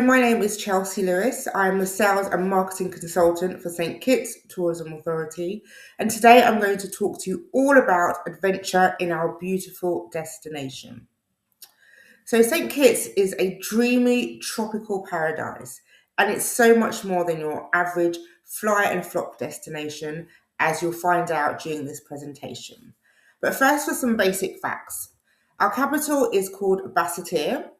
my name is Chelsea Lewis. I'm the Sales and Marketing Consultant for St. Kitts Tourism Authority, and today I'm going to talk to you all about adventure in our beautiful destination. So, St. Kitts is a dreamy tropical paradise, and it's so much more than your average fly and flop destination, as you'll find out during this presentation. But first, for some basic facts. Our capital is called Basseterre.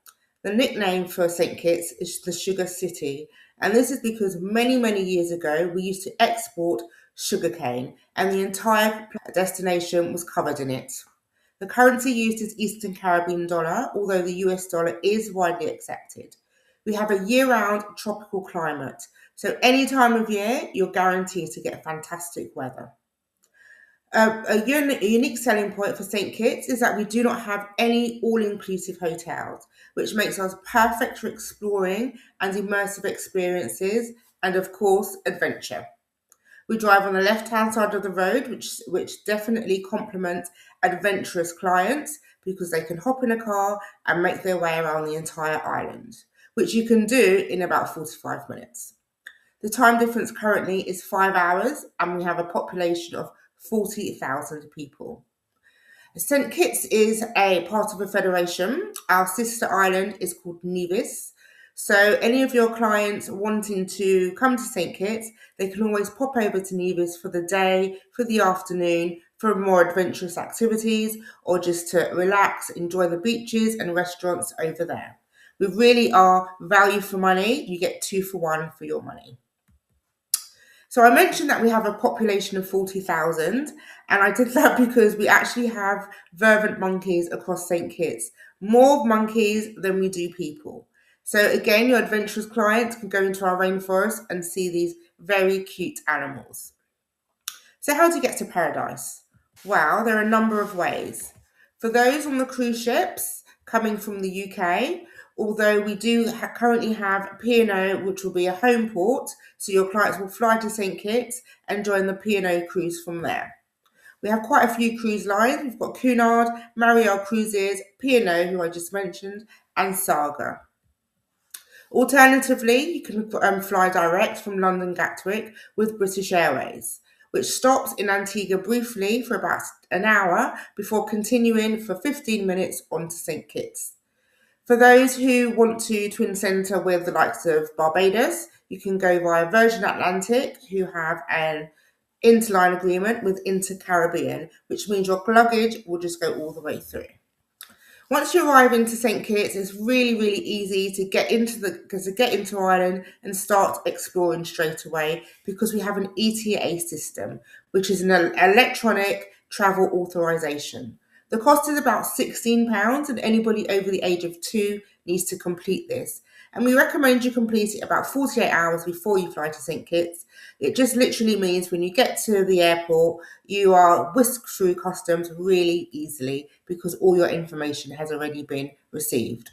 The nickname for St. Kitts is the Sugar City, and this is because many years ago we used to export sugarcane, and the entire destination was covered in it. The currency used is Eastern Caribbean dollar, although the US dollar is widely accepted. We have a year-round tropical climate, so any time of year you're guaranteed to get fantastic weather. A unique selling point for St. Kitts is that we do not have any all-inclusive hotels, which makes us perfect for exploring and immersive experiences and, of course, adventure. We drive on the left-hand side of the road, which definitely complements adventurous clients because they can hop in a car and make their way around the entire island, which you can do in about 45 minutes. The time difference currently is 5 hours, and we have a population of 40,000 people. St. Kitts is a part of a federation. Our sister island is called Nevis. So any of your clients wanting to come to St. Kitts, they can always pop over to Nevis for the day, for the afternoon, for more adventurous activities, or just to relax, enjoy the beaches and restaurants over there. We really are value for money. You get 2 for 1 for your money. So I mentioned that we have a population of 40,000, and I did that because we actually have vervant monkeys across St. Kitts, more monkeys than we do people. So again, your adventurous clients can go into our rainforest and see these very cute animals. So how do you get to paradise? Well, there are a number of ways. For those on the cruise ships coming from the UK, although we do currently have P&O, which will be a home port, so your clients will fly to St. Kitts and join the P&O cruise from there. We have quite a few cruise lines. We've got Cunard, Mariel Cruises, P&O, who I just mentioned, and Saga. Alternatively, you can fly direct from London Gatwick with British Airways, which stops in Antigua briefly for about an hour before continuing for 15 minutes on to St. Kitts. For those who want to twin centre with the likes of Barbados, you can go via Virgin Atlantic, who have an interline agreement with Inter-Caribbean, which means your luggage will just go all the way through. Once you arrive into St. Kitts, it's really easy to get into Ireland and start exploring straight away because we have an ETA system, which is an electronic travel authorization. The cost is about £16, and anybody over the age of 2 needs to complete this. And we recommend you complete it about 48 hours before you fly to St. Kitts. It just literally means when you get to the airport, you are whisked through customs really easily because all your information has already been received.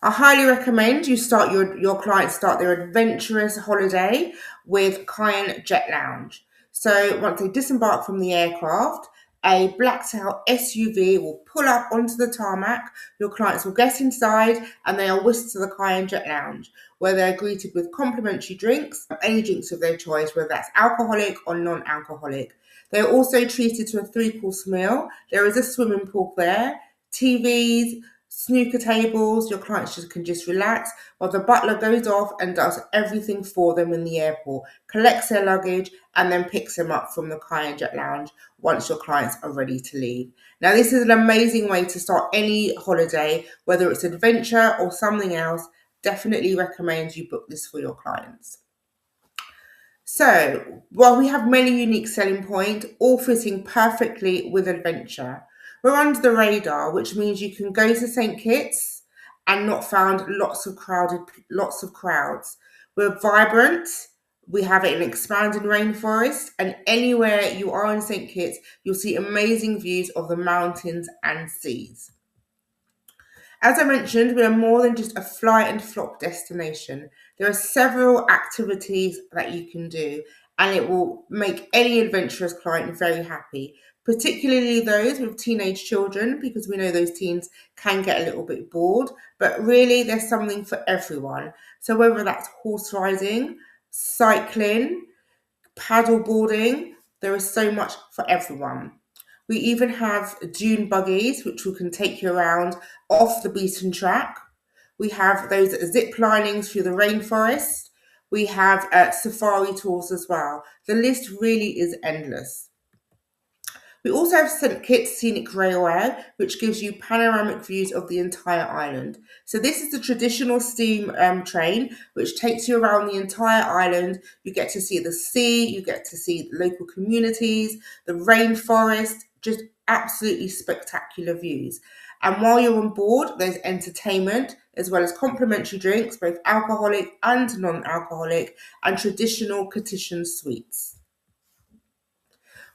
I highly recommend you start your clients start their adventurous holiday with Cayenne Jet Lounge. So once they disembark from the aircraft, a blacktail SUV will pull up onto the tarmac. Your clients will get inside and they are whisked to the Cayenne Jet Lounge, where they're greeted with complimentary drinks, any drinks of their choice, whether that's alcoholic or non-alcoholic. They're also treated to a 3-course meal. There is a swimming pool there, TVs, snooker tables. Your clients can just relax while the butler goes off and does everything for them in the airport, collects their luggage, and then picks them up from the Cayenne Jet Lounge once your clients are ready to leave. Now, this is an amazing way to start any holiday, whether it's adventure or something else. Definitely recommend you book this for your clients. So, while we have many unique selling points, all fitting perfectly with adventure, we're under the radar, which means you can go to St. Kitts and not find lots of crowds. We're vibrant. We have an expanding rainforest, and anywhere you are in St. Kitts, you'll see amazing views of the mountains and seas. As I mentioned, we are more than just a fly and flop destination. There are several activities that you can do, and it will make any adventurous client very happy, particularly those with teenage children, because we know those teens can get a little bit bored, but really there's something for everyone. So whether that's horse riding, cycling, paddle boarding, there is so much for everyone. We even have dune buggies, which we can take you around off the beaten track. We have those zip linings through the rainforest. We have safari tours as well. The list really is endless. We also have St Kitts Scenic Railway, which gives you panoramic views of the entire island. So this is the traditional steam train, which takes you around the entire island. You get to see the sea, you get to see local communities, the rainforest, just absolutely spectacular views. And while you're on board, there's entertainment as well as complimentary drinks, both alcoholic and non-alcoholic, and traditional Catition sweets.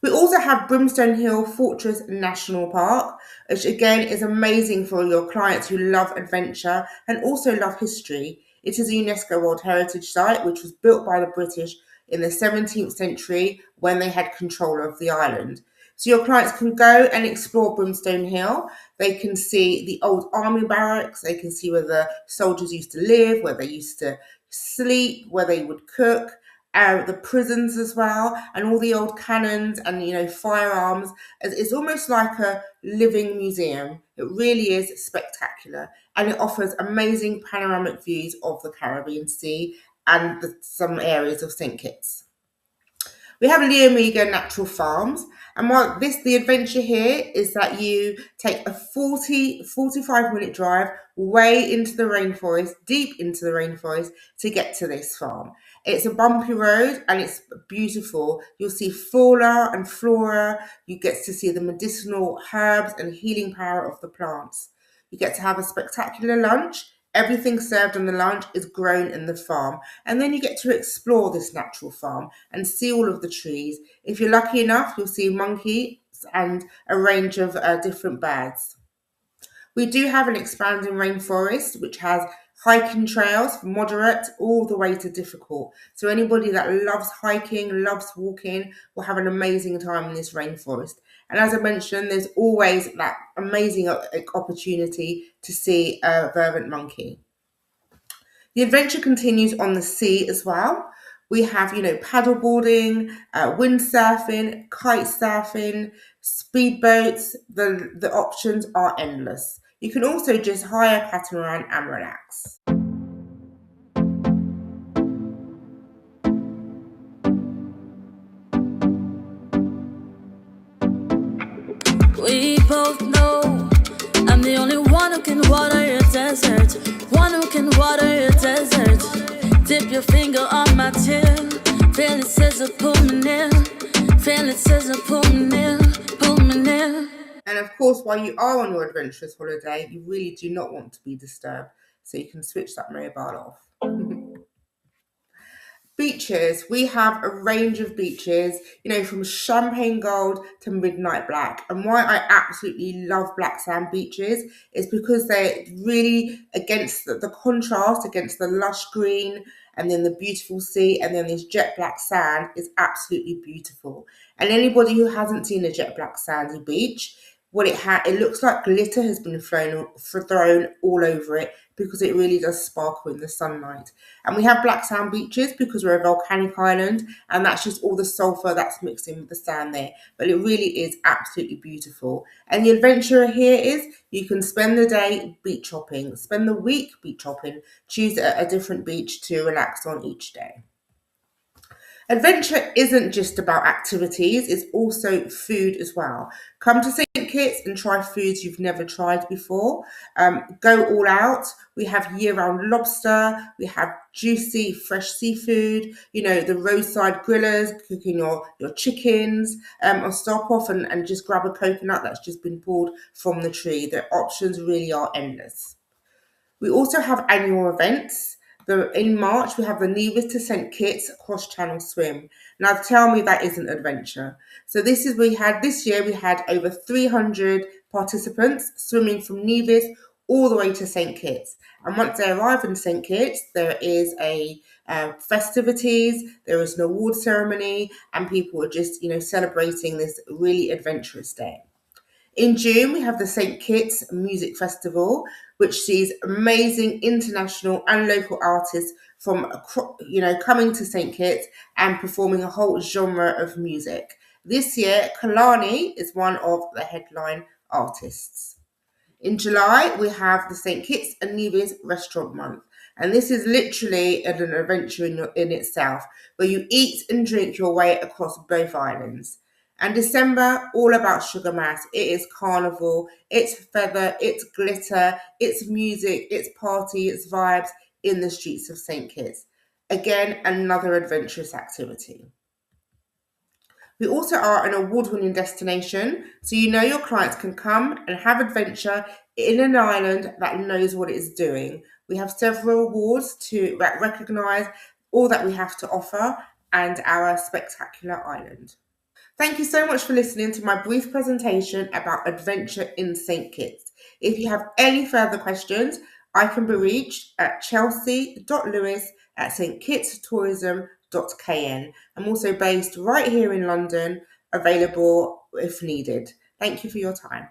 We also have Brimstone Hill Fortress National Park, which again is amazing for your clients who love adventure and also love history. It is a UNESCO World Heritage Site which was built by the British in the 17th century when they had control of the island. So your clients can go and explore Brimstone Hill. They can see the old army barracks, they can see where the soldiers used to live, where they used to sleep, where they would cook, the prisons as well, and all the old cannons and firearms. It's almost like a living museum. It really is spectacular, and it offers amazing panoramic views of the Caribbean Sea and some areas of St Kitts. We have Leomega Natural Farms, and what the adventure here is that you take a 45-minute drive way into the rainforest, deep into the rainforest, to get to this farm. It's a bumpy road and it's beautiful. You'll see fauna and flora. You get to see the medicinal herbs and healing power of the plants. You get to have a spectacular lunch. Everything served on the lunch is grown in the farm. And then you get to explore this natural farm and see all of the trees. If you're lucky enough, you'll see monkeys and a range of different birds. We do have an expanding rainforest, which has hiking trails from moderate all the way to difficult. So anybody that loves hiking, loves walking, will have an amazing time in this rainforest. And as I mentioned, there's always that amazing opportunity to see a vervant monkey. The adventure continues on the sea as well. We have, paddleboarding, windsurfing, kite surfing, speedboats. The options are endless. You can also just hire a catamaran and relax. We both know I'm the only one who can water your desert. One who can water your desert. Dip your finger on my till. Feel it scissor, pull me near. Feel it scissor, pull me near. Pull me near. And of course, while you are on your adventurous holiday, you really do not want to be disturbed. So you can switch that mobile off. Beaches. We have a range of beaches, from champagne gold to midnight black. And why I absolutely love black sand beaches is because they're really against the contrast, against the lush green and then the beautiful sea and then this jet black sand is absolutely beautiful. And anybody who hasn't seen a jet black sandy beach, it looks like glitter has been thrown all over it because it really does sparkle in the sunlight. And we have black sand beaches because we're a volcanic island and that's just all the sulfur that's mixed in with the sand there. But it really is absolutely beautiful. And the adventure here is you can spend the day beach hopping, spend the week beach hopping, choose a different beach to relax on each day. Adventure isn't just about activities, it's also food as well. Come to St Kitts and try foods you've never tried before. Go all out. We have year-round lobster, we have juicy fresh seafood, the roadside grillers cooking your chickens, or stop off and just grab a coconut that's just been pulled from the tree. The options really are endless. We also have annual events. In March, we have the Nevis to St Kitts cross-channel swim. Now, tell me that isn't adventure. So this year we had over 300 participants swimming from Nevis all the way to St. Kitts. And once they arrive in St. Kitts, there is a festivities, there is an award ceremony, and people are just, celebrating this really adventurous day. In June, we have the St. Kitts Music Festival, which sees amazing international and local artists from, coming to St. Kitts and performing a whole genre of music. This year, Kalani is one of the headline artists. In July, we have the St. Kitts and Nevis Restaurant Month. And this is literally an adventure in itself, where you eat and drink your way across both islands. And December, all about Sugar Mass. It is carnival, it's feather, it's glitter, it's music, it's party, it's vibes in the streets of St. Kitts. Again, another adventurous activity. We also are an award-winning destination, so your clients can come and have adventure in an island that knows what it is doing. We have several awards that recognise all that we have to offer and our spectacular island. Thank you so much for listening to my brief presentation about adventure in St. Kitts. If you have any further questions, I can be reached at chelsea.lewis@stkittstourism.kn. I'm also based right here in London, available if needed. Thank you for your time.